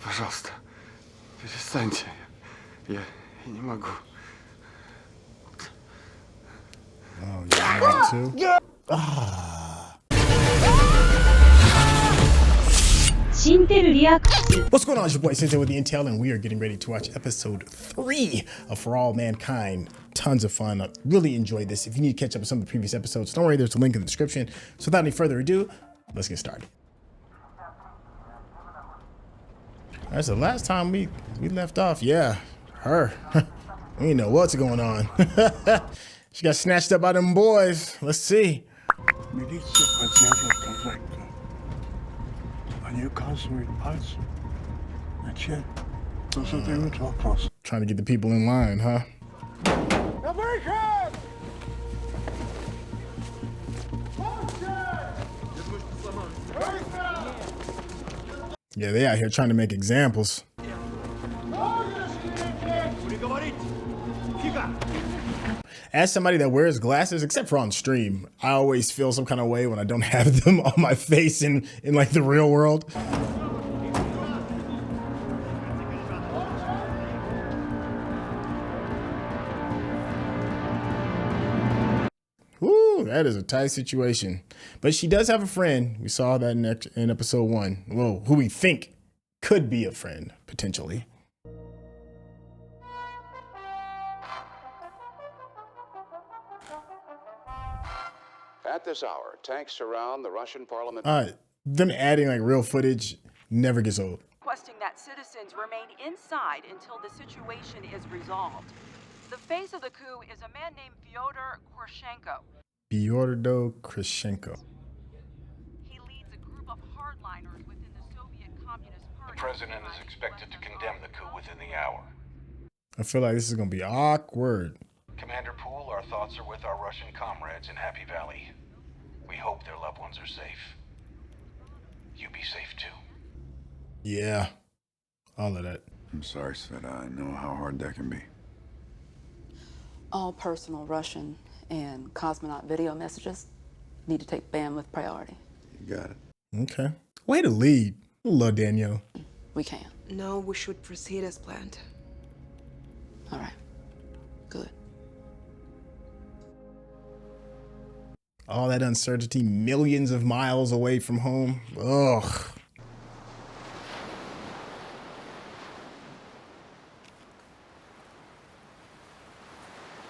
Пожалуйста, перестаньте. Я не могу. Oh, yeah, too. What's going on? It's your boy Sensei with the Intel, and we are getting ready to watch episode 3 of For All Mankind. Tons of fun. I really enjoyed this. If you need to catch up with some of the previous episodes, don't worry, there's a link in the description. So without any further ado, let's get started. That's the last time we left off. Yeah, her. We didn't know what's going on. She got snatched up by them boys. Let's see. Trying to get the people in line, huh? Yeah, they out here trying to make examples. As somebody that wears glasses, except for on stream, I always feel some kind of way when I don't have them on my face in like the real world. Woo, that is a tight situation. But she does have a friend. We saw that in episode 1. Well, who we think could be a friend, potentially. At this hour, tanks surround the Russian parliament. Them adding like real footage never gets old. Requesting that citizens remain inside until the situation is resolved. The face of the coup is a man named Fyodor Korshenko. Fyodor Korshenko. He leads a group of hardliners within the Soviet Communist Party. The president is expected to condemn the coup within the hour. I feel like this is going to be awkward. Commander Poole, our thoughts are with our Russian comrades in Happy Valley. We hope their loved ones are safe. You be safe too. Yeah, all of that. I'm sorry, Sveta. I know how hard that can be. All personal Russian and cosmonaut video messages need to take bandwidth priority. You got it. Okay. Way to lead. Love Danielle. We can. No, we should proceed as planned. All right. Good. All that uncertainty, millions of miles away from home. Ugh.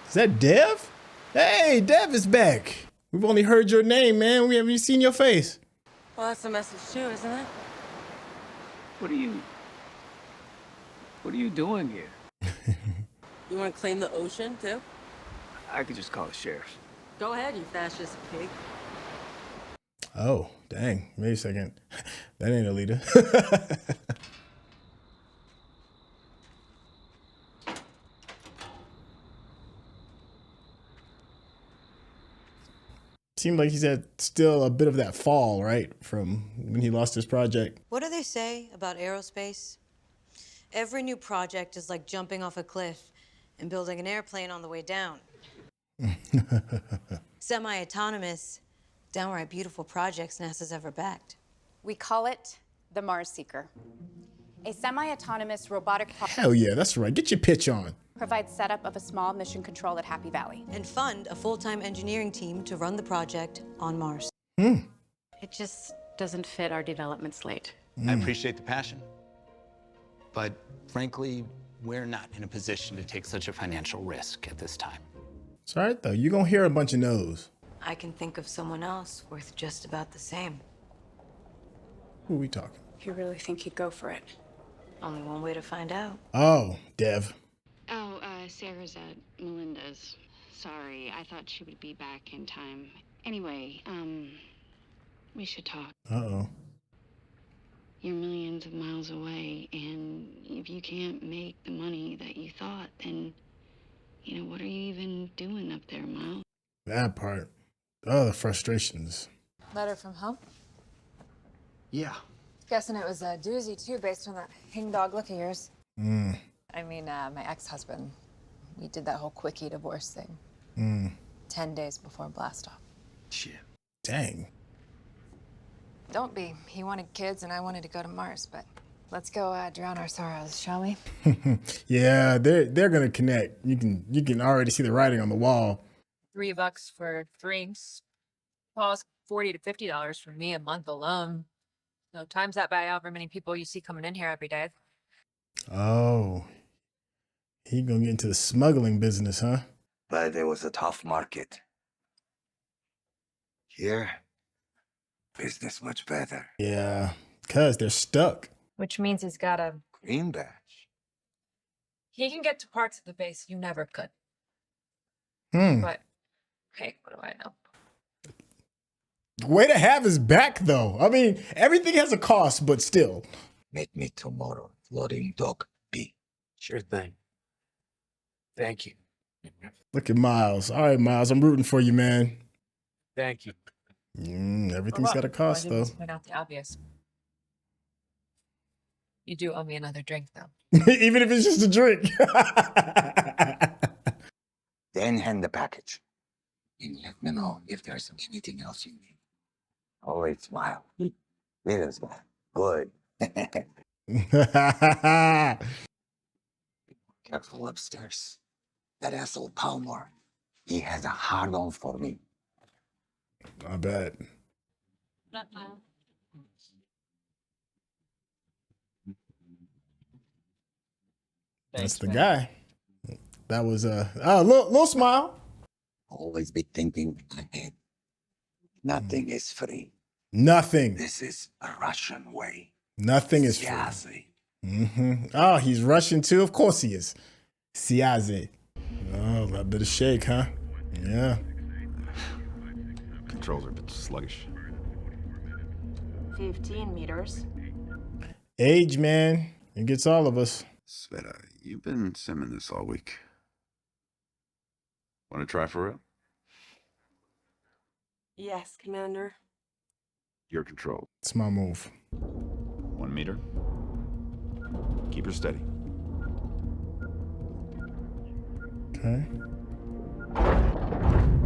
Is that Dev? Hey, Dev is back. We've only heard your name, man. We haven't even seen your face. Well, that's a message too, isn't it? What are you doing here? You want to claim the ocean too? I could just call the sheriff. Go ahead, you fascist pig. Oh, dang. Wait a second. That ain't Alita. Seemed like he's had still a bit of that fall, right? From when he lost his project. What do they say about aerospace? Every new project is like jumping off a cliff and building an airplane on the way down. Semi-autonomous, downright beautiful projects NASA's ever backed. We call it the Mars Seeker. A semi-autonomous robotic Hell yeah, that's right. Get your pitch on. provides setup of a small mission control at Happy Valley. And fund a full-time engineering team to run the project on Mars. It just doesn't fit our development slate. I appreciate the passion, but frankly, we're not in a position to take such a financial risk at this time. It's all right, though. You're going to hear a bunch of no's. I can think of someone else worth just about the same. Who are we talking? You really think he'd go for it? Only one way to find out. Oh, Dev. Oh, Sarah's at Melinda's. Sorry, I thought she would be back in time. Anyway, we should talk. Uh-oh. You're millions of miles away, and if you can't make the money that you thought, then, you know, what are you even doing up there, Miles? That part. Oh, the frustrations. Letter from home? Yeah. Guessing it was a doozy, too, based on that hangdog look of yours. I mean, my ex-husband, we did that whole quickie divorce thing. 10 days before blast-off. Shit. Dang. Don't be. He wanted kids, and I wanted to go to Mars, but Let's go drown our sorrows, shall we? Yeah, they're gonna connect. You can already see the writing on the wall. $3 for drinks. Cost $40 to $50 for me a month alone. So times that by however many people you see coming in here every day. Oh, he gonna get into the smuggling business, huh? But it was a tough market. Here, business much better. Yeah, cause they're stuck. Which means he's got a Green badge. He can get to parts of the base you never could. But hey, what do I know? Way to have his back, though. I mean, everything has a cost, but still. Meet me tomorrow. Loading dock B. Sure thing. Thank you. Look at Miles. All right, Miles, I'm rooting for you, man. Thank you. Everything's got a cost, though. Point out the obvious. You do owe me another drink, though. Even if it's just a drink. Then hand the package. And let me know if there's anything else you need. Always smile. Little smile. Good. Careful upstairs. That asshole Palmer. He has a hard on for me. I bet. That's the guy. That was a little smile. Always be thinking ahead. Nothing is free. Nothing. This is a Russian way. Nothing is free. Siazi. Oh, he's Russian too? Of course he is. Siazi. Oh, a bit of shake, huh? Yeah. Controls are a bit sluggish. 15 meters. Age, man. It gets all of us. Sveta, you've been simming this all week. Want to try for real? Yes, Commander. Your control. It's my move. 1 meter. Keep her steady. Okay.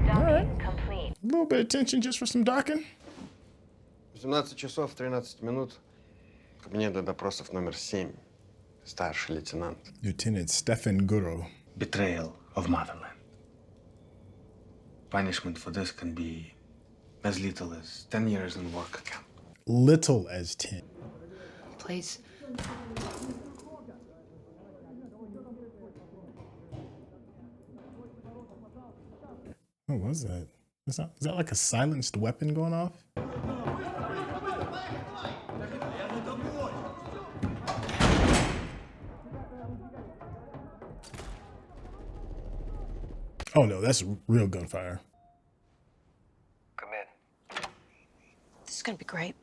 Docking complete. A little bit of tension just for some docking. 18 часов 13 минут. Кабинет для допросов номер 7. Старший лейтенант. Lieutenant Stefan Guro. Betrayal of motherland. Punishment for this can be as little as 10 years in work camp. Little as 10. Please. What was that? Is that like a silenced weapon going off? Oh no, that's real gunfire. Come in. This is gonna be great.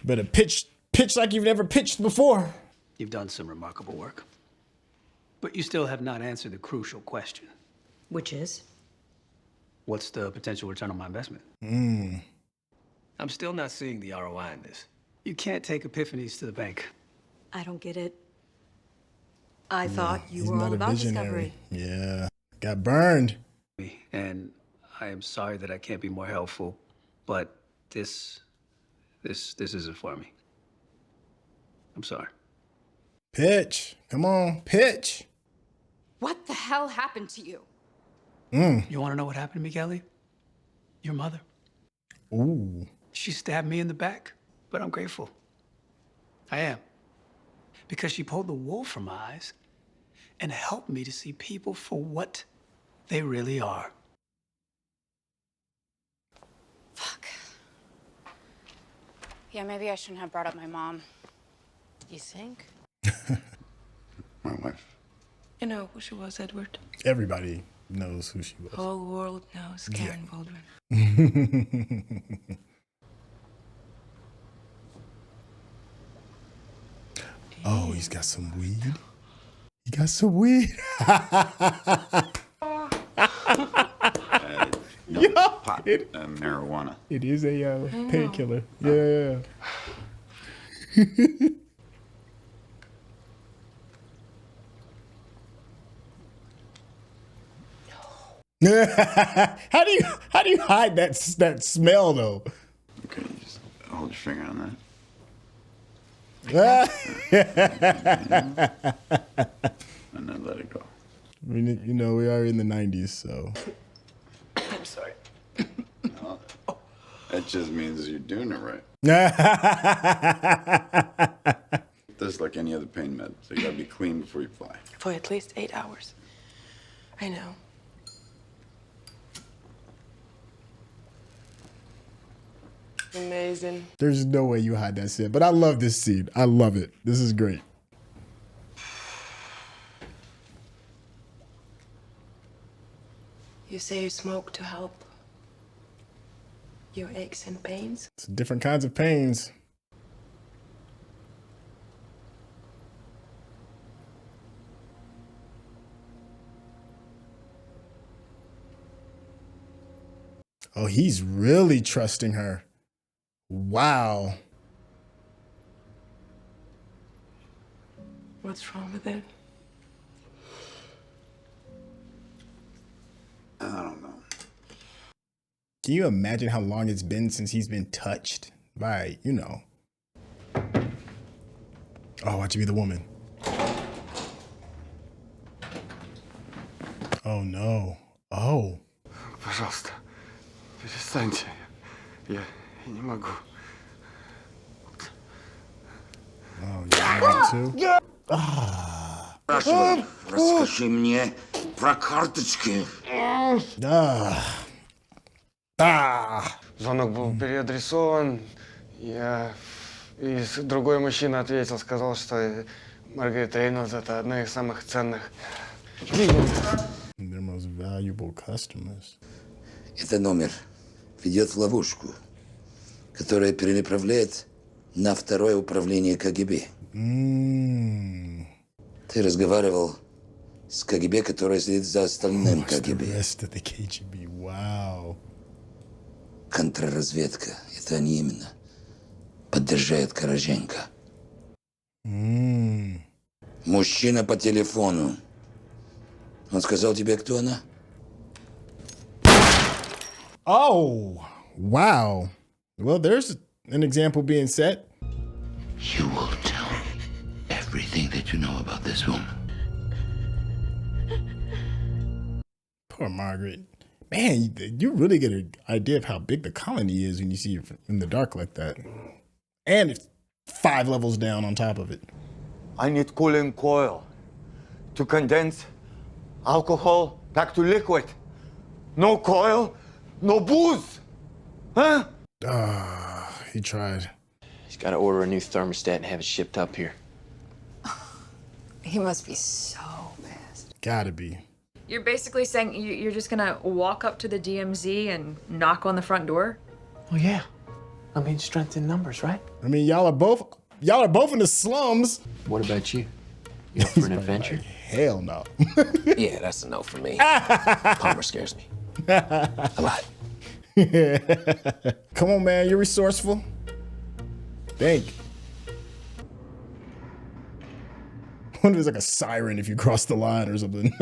Better pitch like you've never pitched before. You've done some remarkable work. But you still have not answered the crucial question. Which is? What's the potential return on my investment? I'm still not seeing the ROI in this. You can't take epiphanies to the bank. I don't get it. I thought you He's were not all a about visionary. discovery. Yeah. Got burned. And I am sorry that I can't be more helpful, but this isn't for me. I'm sorry. Pitch. Come on, pitch. What the hell happened to you? You want to know what happened to me, Kelly? Your mother. Ooh. She stabbed me in the back, but I'm grateful. I am. Because she pulled the wool from my eyes and helped me to see people for what they really are. Fuck. Yeah, maybe I shouldn't have brought up my mom. You think? My wife. You know who she was, Edward? Everybody knows who she was. The whole world knows Karen Baldwin. Oh, he's got some weed. He got some weed. Pot and marijuana. It is a painkiller. Yeah. How do you hide that smell though? Okay, you just hold your finger on that. And then let it go. I mean, you know, we are in the 90s, so. I'm sorry. No, that just means you're doing it right. This is like any other pain med, so you gotta be clean before you fly. For at least 8 hours. I know. Amazing. There's no way you hide that scene, but I love this scene. I love it. This is great. You say you smoke to help your aches and pains? It's different kinds of pains. Oh, he's really trusting her. Wow. What's wrong with it? I don't know. Can you imagine how long it's been since he's been touched by, you know? Oh, watch you be the woman. Oh, no. Oh. Пожалуйста, перестаньте. Я не могу. Oh, you want to? Спрашивай, расскажи мне про карточки. Звонок был переадресован. И другой мужчина ответил, сказал, что Маргарита Рейнольдс — это одна из самых ценных. Their most valuable customers. Это номер ведет в ловушку, которая перенаправляет на второе управление КГБ. Ты разговаривал с КГБ, которое следит за остальным КГБ. Wow. Контрразведка. Это они именно. Поддержает Короженко. Мужчина по телефону. Он сказал тебе, кто она? Oh, wow. Well, there's an example being set. You will tell everything that you know about this woman. Poor Margaret. Man, you really get an idea of how big the colony is when you see it in the dark like that. And it's 5 levels down on top of it. I need cooling coil to condense alcohol back to liquid. No coil, no booze. Huh? He tried. He's got to order a new thermostat and have it shipped up here. He must be so pissed. Gotta be. You're basically saying you're just gonna walk up to the DMZ and knock on the front door? Well, yeah. I mean, strength in numbers, right? I mean, y'all are both in the slums. What about you? You up for an adventure? Like, hell no. Yeah, that's a no for me. Palmer scares me. A lot. Come on, man. You're resourceful. Think. I wonder if there's like a siren if you cross the line or something.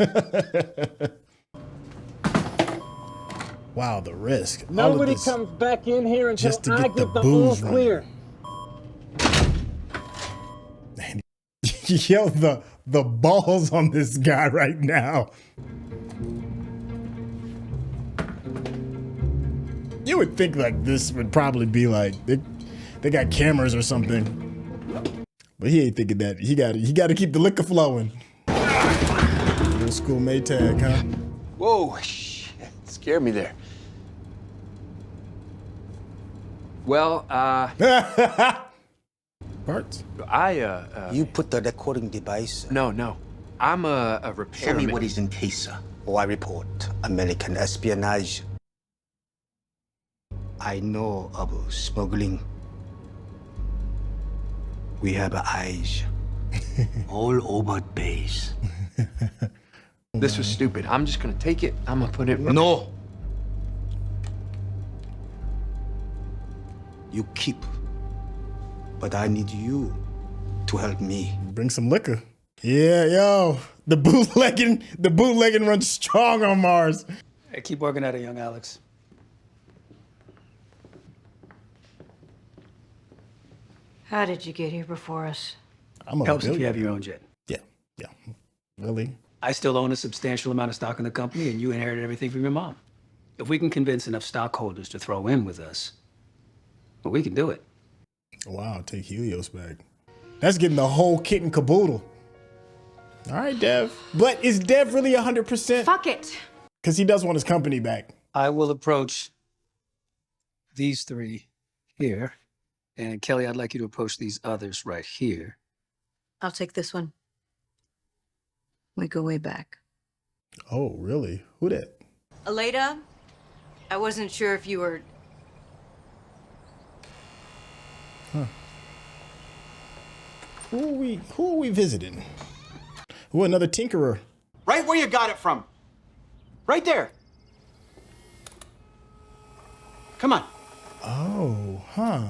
Wow, the risk. Nobody comes back in here until just to I get the give the all booze clear. Yo, the balls on this guy right now. You would think like this would probably be like they got cameras or something. But he ain't thinking that. He got to keep the liquor flowing. Old school Maytag, huh? Whoa, shit. Scared me there. Well, Parts? You put the recording device? No. I'm a repairman. Show me what is in case, or I report American espionage. I know of smuggling. We have eyes all over base. This was stupid. I'm just gonna take it. I'm gonna put it. No. You keep. But I need you to help me. Bring some liquor. Yeah, yo. The bootlegging runs strong on Mars. Hey, keep working at it, young Alex. How did you get here before us? I'm a Helps if you billionaire. have your own jet. Yeah. Really? I still own a substantial amount of stock in the company, and you inherited everything from your mom. If we can convince enough stockholders to throw in with us, well, we can do it. Wow, take Helios back. That's getting the whole kit and caboodle. All right, Dev. But is Dev really 100%? Fuck it. Because he does want his company back. I will approach these three here. And Kelly, I'd like you to approach these others right here. I'll take this one. We go way back. Oh, really? Who that? Aleda, I wasn't sure if you were... Huh. Who are we visiting? Who, another tinkerer? Right where you got it from. Right there. Come on. Oh, huh.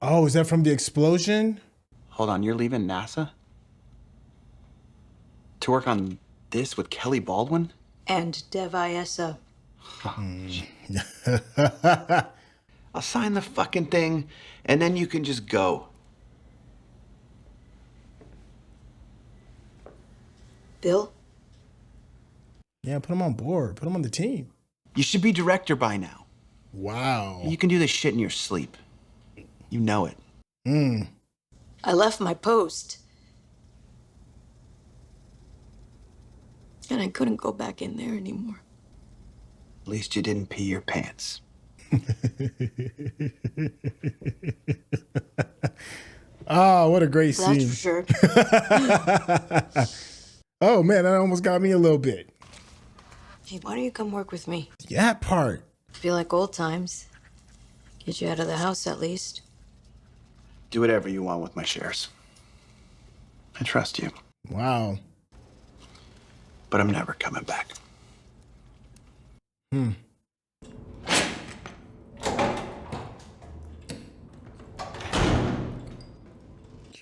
Oh, is that from the explosion? Hold on, you're leaving NASA? To work on this with Kelly Baldwin? And Dev Iessa. I'll sign the fucking thing, and then you can just go. Bill? Yeah, put him on board. Put him on the team. You should be director by now. Wow. You can do this shit in your sleep. You know it. I left my post. And I couldn't go back in there anymore. At least you didn't pee your pants. Oh, what a great That's scene. for sure. Oh, man, that almost got me a little bit. Hey, why don't you come work with me? That part. Feel like old times. Get you out of the house at least. Do whatever you want with my shares. I trust you. Wow. But I'm never coming back. She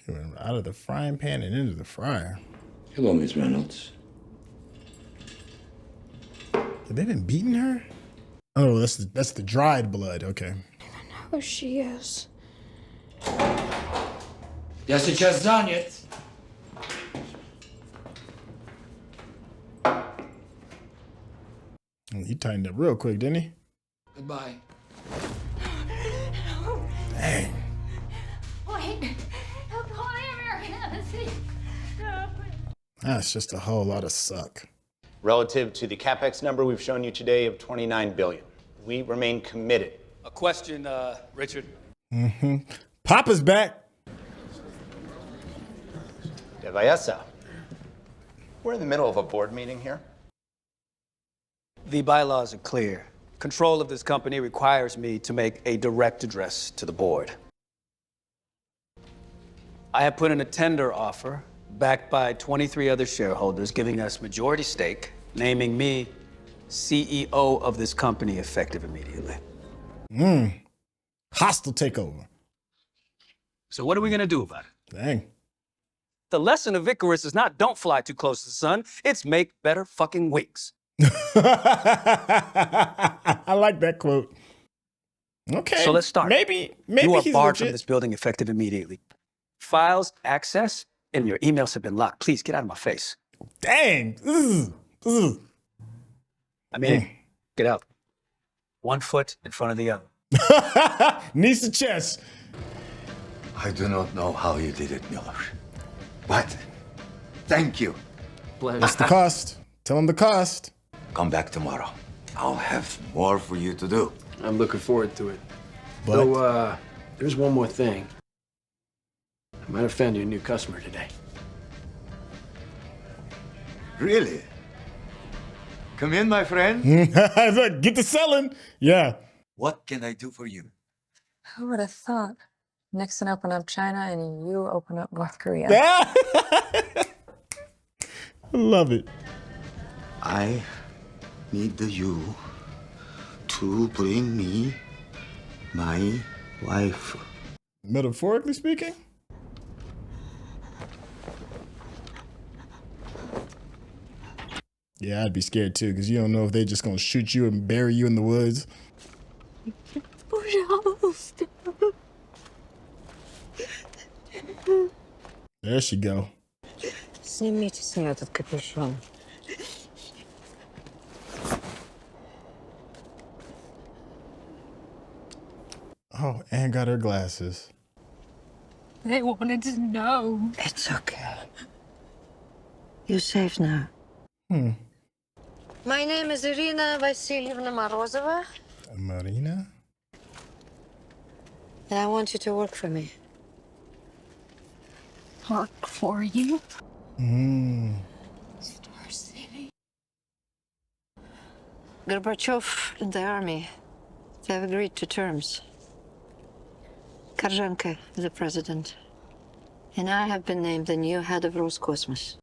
went out of the frying pan and into the fryer. Hello, Miss Reynolds. Have they been beating her? Oh, that's the dried blood. Okay. Who she is. Я сейчас занят. He tightened up real quick, didn't he? Goodbye. Dang. Wait. Call the American Embassy. That's just a whole lot of suck. Relative to the capex number we've shown you today of $29 billion, we remain committed. A question, Richard. Papa's back. Devayesa, we're in the middle of a board meeting here. The bylaws are clear. Control of this company requires me to make a direct address to the board. I have put in a tender offer backed by 23 other shareholders, giving us majority stake, naming me CEO of this company effective immediately. Hostile takeover. So what are we gonna do about it? Dang. The lesson of Icarus is not don't fly too close to the sun, it's make better fucking wings. I like that quote. Okay. So let's start. Maybe you are he's barred from legit. this building effective immediately. Files, access, and your emails have been locked. Please get out of my face. Dang. I mean, get out. 1 foot in front of the other. Needs the chest. I do not know how you did it, Miller. But thank you. That's the cost. Tell him the cost. Come back tomorrow. I'll have more for you to do. I'm looking forward to it. But Though, there's one more thing. I might have found you a new customer today. Really? Come in, my friend. Get to selling. Yeah. What can I do for you? Who would have thought? Nixon opened up China and you open up North Korea. I love it. I need you to bring me my wife. Metaphorically speaking? Yeah, I'd be scared too, because you don't know if they're just gonna shoot you and bury you in the woods. There she go. Снимите с нее этот капюшон. Oh, and got her glasses. They wanted to know. It's okay. You're safe now. My name is Irina Vasilyevna Morozova. Marina? And I want you to work for me. Work for you? Star City. Gorbachev and the army, they've agreed to terms. Korzenka, the president. And I have been named the new head of Roscosmos.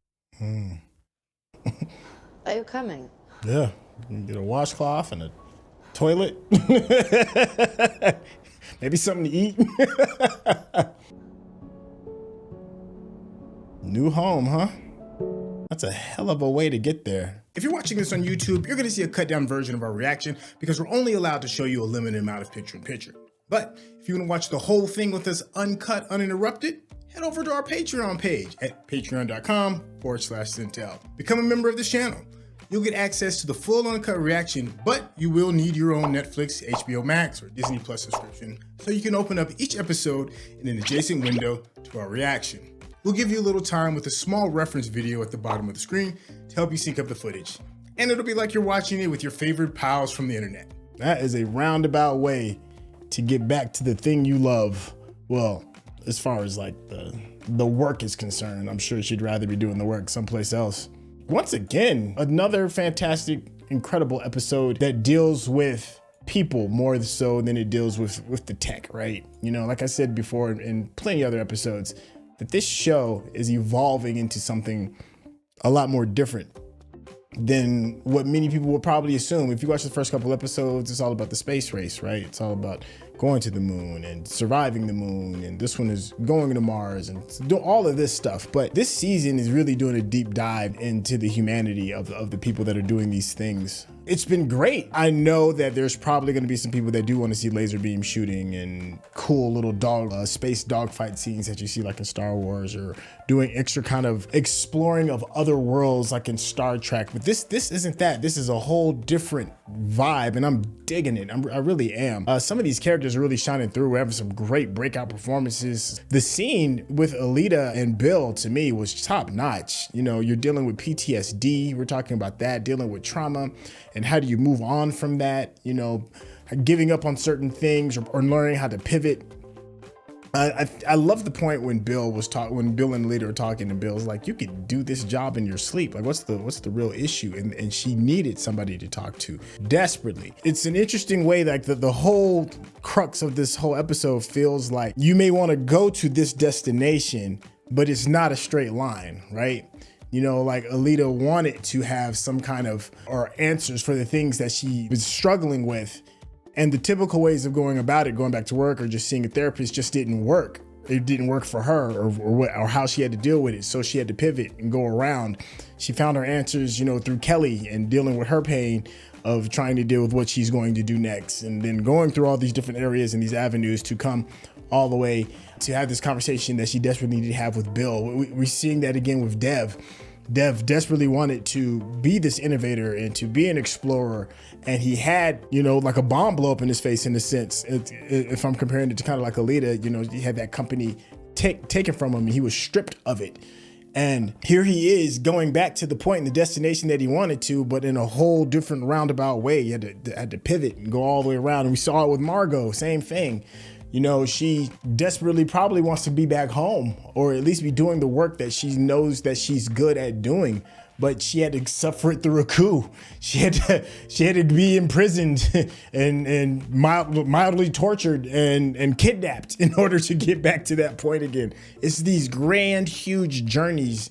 Are you coming? Yeah. You can get a washcloth and a toilet. Maybe something to eat. New home, huh? That's a hell of a way to get there. If you're watching this on YouTube, you're gonna see a cut down version of our reaction because we're only allowed to show you a limited amount of picture-in-picture. But if you wanna watch the whole thing with us uncut, uninterrupted, head over to our Patreon page at patreon.com/Sintel. Become a member of this channel. You'll get access to the full uncut reaction, but you will need your own Netflix, HBO Max, or Disney Plus subscription so you can open up each episode in an adjacent window to our reaction. We'll give you a little time with a small reference video at the bottom of the screen to help you sync up the footage. And it'll be like you're watching it with your favorite pals from the internet. That is a roundabout way to get back to the thing you love. Well, as far as like the work is concerned, I'm sure she'd rather be doing the work someplace else. Once again, another fantastic, incredible episode that deals with people more so than it deals with the tech, right? You know, like I said before in plenty of other episodes, that this show is evolving into something a lot more different than what many people would probably assume. If you watch the first couple episodes, it's all about the space race, right? It's all about going to the moon and surviving the moon. And this one is going to Mars and doing all of this stuff. But this season is really doing a deep dive into the humanity of the people that are doing these things. It's been great. I know that there's probably going to be some people that do want to see laser beam shooting and cool little space dogfight scenes that you see like in Star Wars, or doing extra kind of exploring of other worlds like in Star Trek. But this isn't that. This is a whole different vibe, and I'm digging it. I really am. Some of these characters are really shining through. We're having some great breakout performances. The scene with Alita and Bill, to me, was top notch. You know, you're dealing with PTSD. We're talking about that, dealing with trauma. And how do you move on from that? You know, giving up on certain things or learning how to pivot. I love the point when Bill and Alita were talking, and Bill's like, "You could do this job in your sleep. Like, what's the real issue?" And she needed somebody to talk to desperately. It's an interesting way, like the whole crux of this whole episode feels like you may want to go to this destination, but it's not a straight line, right? You know, like Alita wanted to have some kind of, or answers for the things that she was struggling with. And the typical ways of going about it, going back to work or just seeing a therapist, just didn't work. It didn't work for her, or how she had to deal with it. So she had to pivot and go around. She found her answers, you know, through Kelly and dealing with her pain of trying to deal with what she's going to do next. And then going through all these different areas and these avenues to come all the way to have this conversation that she desperately needed to have with Bill. We're seeing that again with Dev. Dev desperately wanted to be this innovator and to be an explorer, and he had, you know, like a bomb blow up in his face in a sense. If I'm comparing it to kind of like Alita, you know, he had that company taken from him and he was stripped of it. And here he is going back to the point and the destination that he wanted to, but in a whole different roundabout way. He had to pivot and go all the way around. And we saw it with Margo, same thing. You know, she desperately probably wants to be back home, or at least be doing the work that she knows that she's good at doing, but she had to suffer it through a coup. She had to be imprisoned and mildly tortured and kidnapped in order to get back to that point again. It's these grand, huge journeys.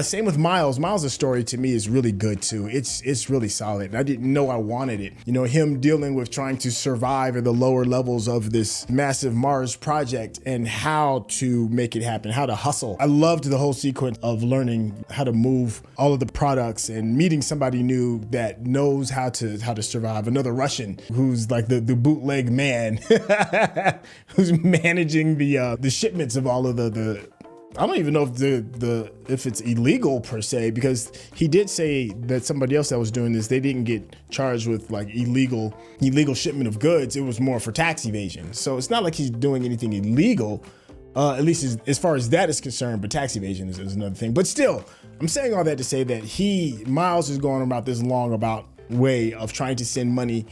Same with Miles. Miles' story to me is really good too. It's really solid. I didn't know I wanted it. You know, him dealing with trying to survive at the lower levels of this massive Mars project and how to make it happen, how to hustle. I loved the whole sequence of learning how to move all of the products and meeting somebody new that knows how to survive. Another Russian who's like the bootleg man who's managing the shipments of all of the I don't even know if it's illegal per se, because he did say that somebody else that was doing this, they didn't get charged with like illegal shipment of goods. It was more for tax evasion. So it's not like he's doing anything illegal, at least as far as that is concerned. But tax evasion is another thing. But still, I'm saying all that to say that Miles is going about this long about way of trying to send money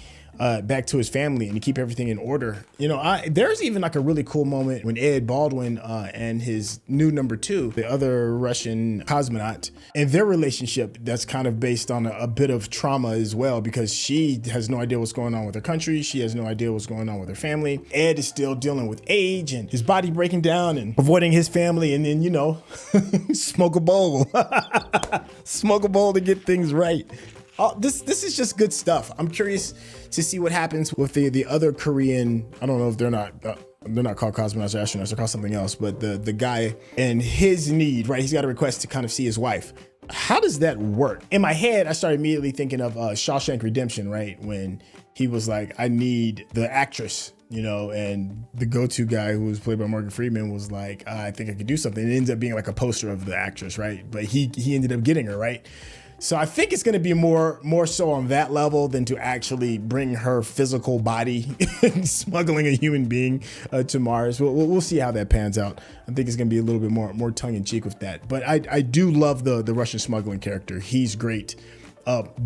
back to his family and to keep everything in order. You know, there's even like a really cool moment when Ed Baldwin and his new number 2, the other Russian cosmonaut, and their relationship that's kind of based on a bit of trauma as well, because she has no idea what's going on with her country. She has no idea what's going on with her family. Ed is still dealing with age and his body breaking down and avoiding his family, and then, you know, smoke a bowl. Smoke a bowl to get things right. This is just good stuff. I'm curious to see what happens with the other Korean. I don't know if they're not called cosmonauts or astronauts. They're called something else. But the guy and his need, right? He's got a request to kind of see his wife. How does that work? In my head, I started immediately thinking of Shawshank Redemption, right? When he was like, I need the actress, you know, and the go-to guy who was played by Morgan Freeman was like, I think I could do something. It ends up being like a poster of the actress, right? But he ended up getting her, right? So I think it's going to be more so on that level than to actually bring her physical body, smuggling a human being to Mars. We'll see how that pans out. I think it's going to be a little bit more tongue in cheek with that. But I do love the Russian smuggling character. He's great.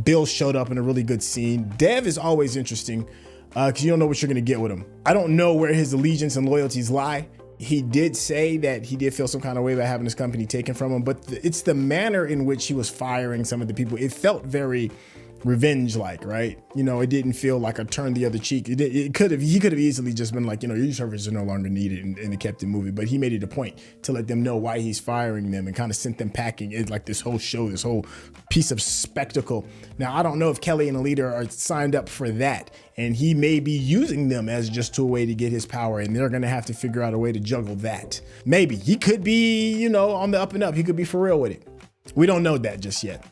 Bill showed up in a really good scene. Dev is always interesting because you don't know what you're going to get with him. I don't know where his allegiance and loyalties lie. He did say that he did feel some kind of way about having his company taken from him, but it's the manner in which he was firing some of the people. It felt very revenge-like, right? You know, it didn't feel like a turn the other cheek. He could have easily just been like, you know, your services are no longer needed, and it kept it moving. But he made it a point to let them know why he's firing them and kind of sent them packing. It's like this whole show, this whole piece of spectacle. Now, I don't know if Kelly and Alita are signed up for that, and he may be using them as just a way to get his power, and they're going to have to figure out a way to juggle that. Maybe he could be, you know, on the up and up. He could be for real with it. We don't know that just yet.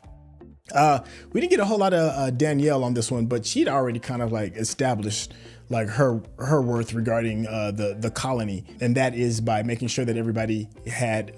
We didn't get a whole lot of Danielle on this one, but she'd already kind of like established like her worth regarding the colony, and that is by making sure that everybody had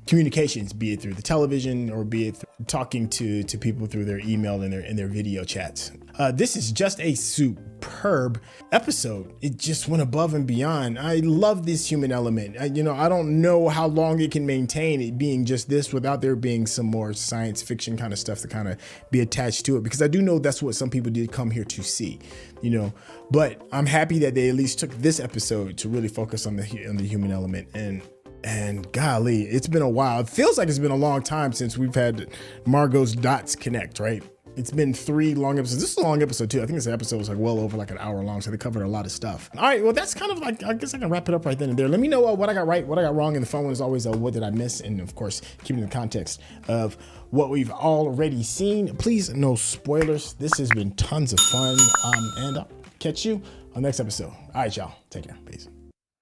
communications, be it through the television or be it talking to people through their email and their video chats. This is just a superb episode. It just went above and beyond. I love this human element. I don't know how long it can maintain it being just this without there being some more science fiction kind of stuff to kind of be attached to it, because I do know that's what some people did come here to see, you know. But I'm happy that they at least took this episode to really focus on the human element. And golly, it's been a while. It feels like it's been a long time since we've had Margo's dots connect, right? It's been 3 long episodes. This is a long episode too. I think this episode was like well over like an hour long, so they covered a lot of stuff. All right, well, that's kind of like, I guess I can wrap it up right then and there. Let me know what I got right, what I got wrong, and the fun one is always what did I miss, and of course, keeping in the context of what we've already seen. Please, no spoilers. This has been tons of fun, and I'll catch you on the next episode. All right, y'all, take care. Peace.